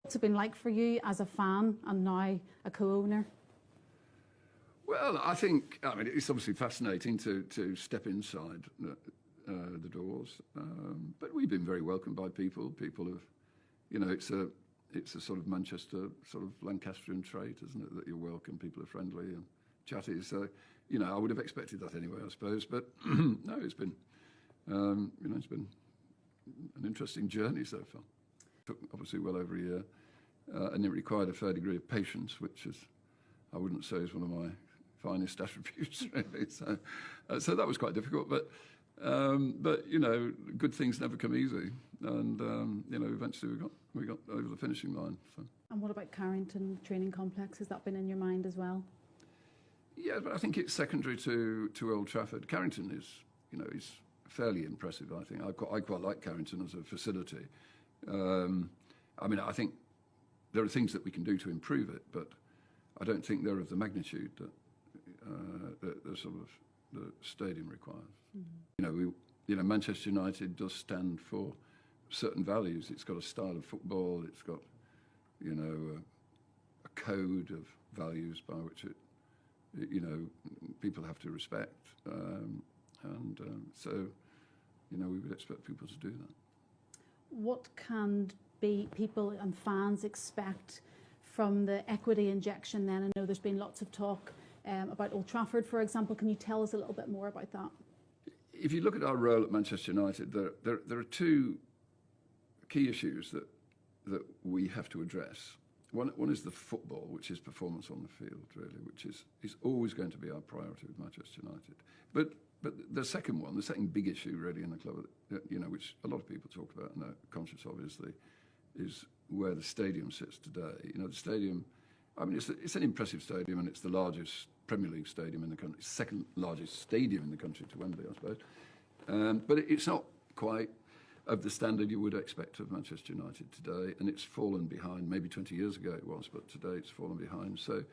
What's it been like for you as a fan and now a co-owner? Well, I mean, it's obviously fascinating to step inside the doors, but we've been very welcomed by people. People have, it's a sort of Manchester, sort of Lancastrian trait, isn't it, that you're welcome, people are friendly and chatty. So, I would have expected that anyway, I suppose. But no, it's been, it's been an interesting journey so far. Took obviously well over a year, and it required a fair degree of patience, which is, I wouldn't say is one of my finest attributes, really. So that was quite difficult, but good things never come easy, and eventually we got over the finishing line. So. And what about Carrington Training Complex? Has that been in your mind as well? Yeah, but I think it's secondary to Old Trafford. Carrington is fairly impressive. I think I quite like Carrington as a facility. I mean, I think there are things that we can do to improve it, but I don't think they're of the magnitude that the sort of the stadium requires. Mm-hmm. Manchester United does stand for certain values. It's got a style of football. It's got, a code of values by which people have to respect, so we would expect people to do that. What can people and fans expect from the equity injection then? I know there's been lots of talk about Old Trafford, for example. Can you tell us a little bit more about that? If you look at our role at Manchester United, there are two key issues that we have to address. One is the football, which is performance on the field, really, which is always going to be our priority with Manchester United. But the second big issue, really, in the club, which a lot of people talk about and are conscious of, is where the stadium sits today. The stadium, I mean, it's an impressive stadium, and it's the largest Premier League stadium in the country, second largest stadium in the country to Wembley, I suppose. But it's not quite of the standard you would expect of Manchester United today, and it's fallen behind. Maybe 20 years ago it was, but today it's fallen behind. So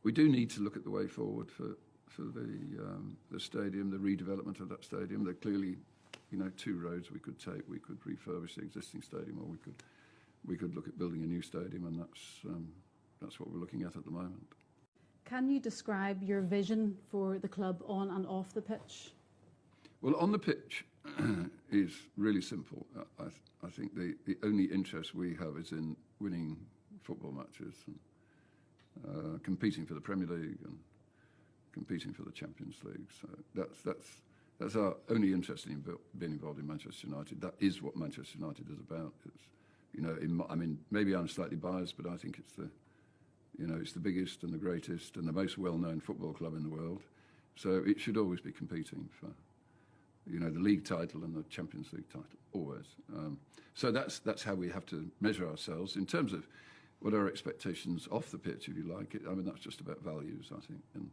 we do need to look at the way forward for the stadium, the redevelopment of that stadium. There are clearly, two roads we could take. We could refurbish the existing stadium, or we could look at building a new stadium, and that's what we're looking at the moment. Can you describe your vision for the club on and off the pitch? Well, on the pitch is really simple. I think the only interest we have is in winning football matches and competing for the Premier League and competing for the Champions League. So that's our only interest in being involved in Manchester United. That is what Manchester United is about. It's, maybe I'm slightly biased, but I think it's the biggest and the greatest and the most well-known football club in the world. So it should always be competing for, the league title and the Champions League title, always. So that's how we have to measure ourselves in terms of what our expectations off the pitch, if you like. That's just about values, I think, and